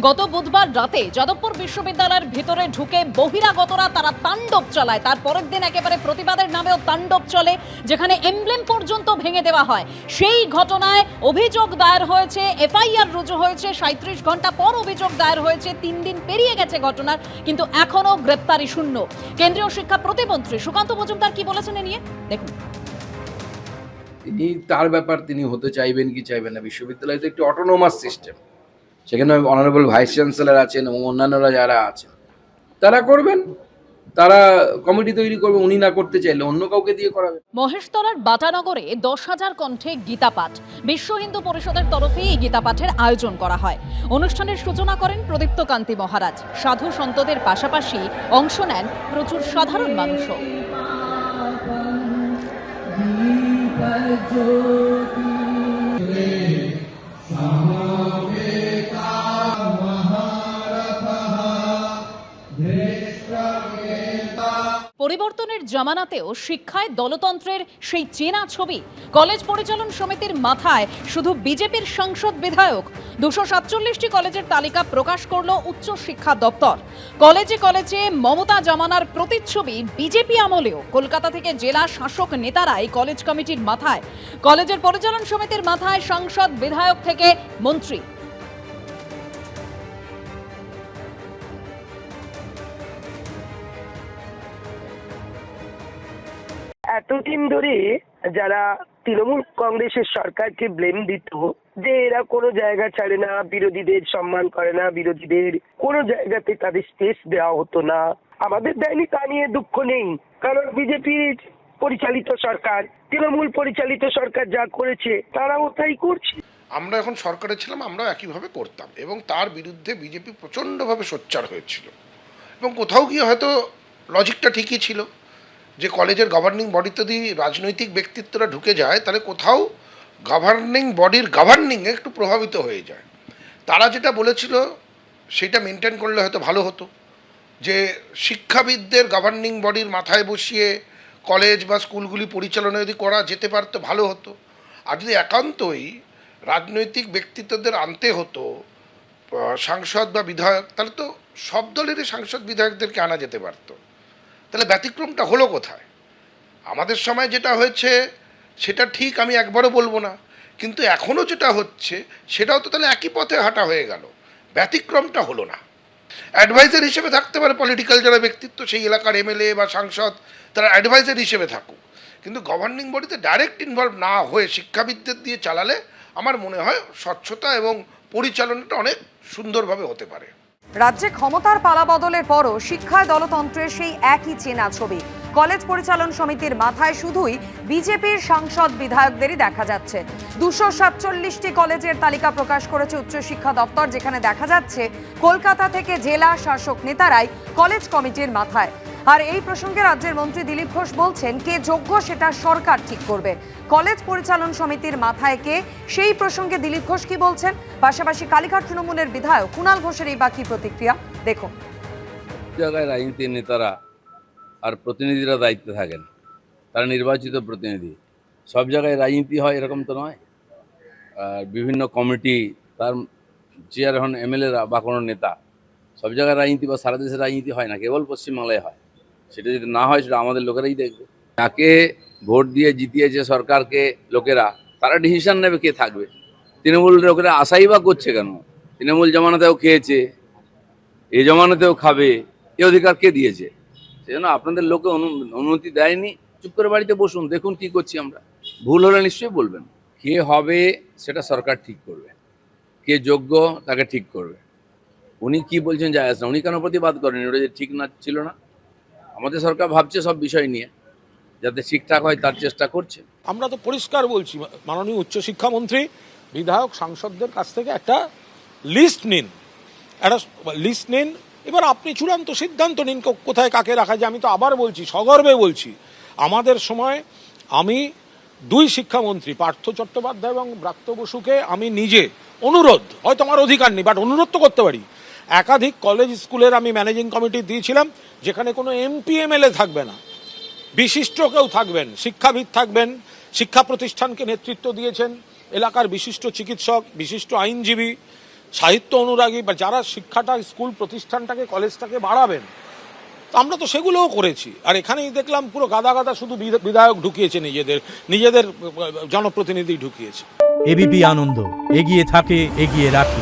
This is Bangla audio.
গত বুধবার রাতে যাদবপুর বিশ্ববিদ্যালয়ের ভিতরে ঢুকে বহিরাগতরা তারা তাণ্ডব চালায়। তার পরের দিন একেবারে প্রতিবাদের নামেও তাণ্ডব চলে, যেখানে এমব্লেম পর্যন্ত ভেঙে দেওয়া হয়। সেই ঘটনায় অভিযোগ দায়ের হয়েছে, এফআইআর রুজু হয়েছে। 37 ঘন্টা পর অভিযোগ দায়ের হয়েছে, 3 দিন পেরিয়ে গেছে ঘটনার, কিন্তু এখনো গ্রেপ্তারি শূন্য। কেন্দ্রীয় শিক্ষা প্রতিমন্ত্রী সুকান্ত মজুমদার কি বলেছেন এ নিয়ে দেখুন। তিনি তার ব্যাপার তিনি হতে চাইবেন কি চাইবেন না। বিশ্ববিদ্যালয় তো একটি অটোনোমাস সিস্টেম, সেখানে অনারেবল ভাইস চ্যান্সেলর আছেন এবং অন্যান্যরা যারা আছেন তারা করবেন, তারা কমিটি তৈরি করবে। উনি না করতে চাইলে অন্য কাউকে দিয়ে করাবে। মহেশতলার বাটানগরে 10,000 কণ্ঠে গীতা পাঠ, বিশ্ব হিন্দু পরিষদের তরফে এই গীতা পাঠের আয়োজন করা হয়। অনুষ্ঠানের সূচনা করেন প্রদীপ্ত কান্তি মহারাজ। সাধু সন্তদের পাশাপাশি অংশ নেন প্রচুর সাধারণ মানুষও। পরিবর্তনের জামানাতেও শিক্ষায় দলতন্ত্রের সেই চেনা ছবি। কলেজ পরিচালন সমিতির মাথায় শুধু বিজেপির সাংসদ বিধায়ক। 247টি কলেজের তালিকা প্রকাশ করল উচ্চ শিক্ষা দপ্তর। কলেজে কলেজে মমতা জামানার প্রতিচ্ছবি বিজেপি আমলেও। কলকাতা থেকে জেলা শাসক নেতারাই কলেজ কমিটির মাথায়। কলেজের পরিচালন সমিতির মাথায় সাংসদ বিধায়ক থেকে মন্ত্রী। এতদিন ধরে যারা তৃণমূল কংগ্রেসের সরকারকে ব্লেম দিত যে এরা কোনো জায়গা ছাড়ে না, বিরোধীদের সম্মান করে না, বিরোধীদের কোনো জায়গাতে তাদের স্পেস দেওয়া হতো না, আমাদের দেয়নি তা নিয়ে দুঃখ নেই। কারণ বিজেপির পরিচালিত সরকার, তৃণমূল পরিচালিত সরকার যা করেছে তারাও তাই করছে। আমরা এখন সরকারে ছিলাম, আমরা একইভাবে করতাম এবং তার বিরুদ্ধে বিজেপি প্রচণ্ডভাবে সোচ্চার হয়েছিল। এবং কোথাও গিয়ে হয়তো লজিকটা ঠিকই ছিল যে কলেজের গভর্নিং বডিতে যদি রাজনৈতিক ব্যক্তিত্বরা ঢুকে যায় তাহলে কোথাও গভর্নিং বডির গভর্নিংয়ে একটু প্রভাবিত হয়ে যায়। তারা যেটা বলেছিল সেটা মেনটেন করলে হয়তো ভালো হতো, যে শিক্ষাবিদদের গভর্নিং বডির মাথায় বসিয়ে কলেজ বা স্কুলগুলি পরিচালনা যদি করা যেতে পারতো ভালো হতো। আর যদি একান্তই রাজনৈতিক ব্যক্তিত্বদের আনতে হতো সাংসদ বা বিধায়ক, তাহলে তো সব দলেরই সাংসদ বিধায়কদেরকে আনা যেতে পারতো। তাহলে ব্যতিক্রমটা হলো কোথায়? আমাদের সময় যেটা হয়েছে সেটা ঠিক আমি একবারও বলবো না, কিন্তু এখনও যেটা হচ্ছে সেটাও তো তাহলে একই পথে হাঁটা হয়ে গেল। ব্যতিক্রমটা হলো না। অ্যাডভাইজার হিসেবে থাকতে পারে পলিটিক্যাল যারা ব্যক্তিত্ব, সেই এলাকার এমএলএ বা সাংসদ, তারা অ্যাডভাইজার হিসেবে থাকুক, কিন্তু গভর্নিং বডিতে ডাইরেক্ট ইনভলভ না হয়ে শিক্ষাবিদদের দিয়ে চালালে আমার মনে হয় স্বচ্ছতা এবং পরিচালনাটা অনেক সুন্দরভাবে হতে পারে। রাজ্যে ক্ষমতার পালাবদলের পরও শিক্ষায় দলতন্ত্রের সেই একই চেনা ছবি। কলেজ পরিচালন সমিতির মাথায় শুধুই বিজেপির সাংসদ বিধায়কদেরই দেখা যাচ্ছে। 247টি কলেজের তালিকা প্রকাশ করেছে উচ্চ শিক্ষা দপ্তর, যেখানে দেখা যাচ্ছে কলকাতা থেকে জেলা শাসক নেতারাই কলেজ কমিটির মাথায়। আর এই প্রসঙ্গে রাজ্যের মন্ত্রী দিলীপ ঘোষ বলছেন, কে যোগ্য সেটা সরকার ঠিক করবে। কলেজ পরিচালন সমিতির মাথায় কে, সেই প্রসঙ্গে দিলীপ ঘোষ কি বলছেন। পাশাপাশি কালীঘাট তৃণমূলের বিধায়ক কুণাল ঘোষের এই বাকি প্রতিক্রিয়া দেখুন। জায়গায় রাজনীতির নেতারা আর প্রতিনিধিরা দায়িত্বে থাকেন, তারা নির্বাচিত প্রতিনিধি। সব জায়গায় রাজনীতি হয় এরকম তো নয়। আর বিভিন্ন কমিটি, তার চেয়ার হন এমএলএরা বা কোনো নেতা। সব জায়গায় রাজনীতি বা সারা দেশে রাজনীতি হয় না, কেবল পশ্চিমবাংলায় হয়। সেটা যদি না হয় সেটা আমাদের লোকেরাই দেখবে। যাকে ভোট দিয়ে জিতিয়েছে সরকারকে লোকেরা, তারা ডিসিশন নেবে কে থাকবে। তৃণমূল লোকেরা আশাই বা করছে কেন? তৃণমূল জমানাতেও খেয়েছে, এই জমানাতেও খাবে, এ অধিকার কে দিয়েছে? সেজন্য আপনাদের লোকে অনুমতি দেয়নি। চুপ করে বাড়িতে বসুন, দেখুন কি করছি আমরা। ভুল হলে নিশ্চয়ই বলবেন। কে হবে সেটা সরকার ঠিক করবে, কে যোগ্য তাকে ঠিক করবে। উনি কি বলছেন যায় আসে না, উনি কেন প্রতিবাদ করেন? ওটা যে ঠিক না ছিল না। আমাদের সরকার ভাবছে সব বিষয় নিয়ে যাতে ঠিকঠাক হয় তার চেষ্টা করছে। আমরা তো পরিষ্কার বলছি, মাননীয় উচ্চশিক্ষামন্ত্রী বিধায়ক সাংসদদের কাছ থেকে একটা লিস্ট নিন, এবার আপনি চূড়ান্ত সিদ্ধান্ত নিন কোথায় কাকে রাখা যায়। আমি তো আবার বলছি, সগর্বে বলছি, আমাদের সময় আমি 2 শিক্ষামন্ত্রী পার্থ চট্টোপাধ্যায় এবং ব্রাত্য বসুকে আমি নিজে অনুরোধ, হয়তো আমার অধিকার নেই বাট অনুরোধ তো করতে পারি, একাধিক কলেজ স্কুলের আমি ম্যানেজিং কমিটি দিয়েছিলাম, যেখানে কোনো এমপি এমএলএ থাকবে না, বিশিষ্ট কেউ থাকবেন, শিক্ষাবিদ থাকবেন, শিক্ষা প্রতিষ্ঠানকে নেতৃত্ব দিয়েছেন, এলাকার বিশিষ্ট চিকিৎসক, বিশিষ্ট আইনজীবী, সাহিত্য অনুরাগী বা যারা শিক্ষাটা স্কুল প্রতিষ্ঠানটাকে কলেজটাকে বাড়াবেন, তা আমরা তো সেগুলোও করেছি। আর এখানেই দেখলাম পুরো গাদা গাদা শুধু বিধায়ক ঢুকিয়েছে, নিজেদের জনপ্রতিনিধি ঢুকিয়েছে। এবিপি আনন্দ, এগিয়ে থাকে, এগিয়ে রাখে।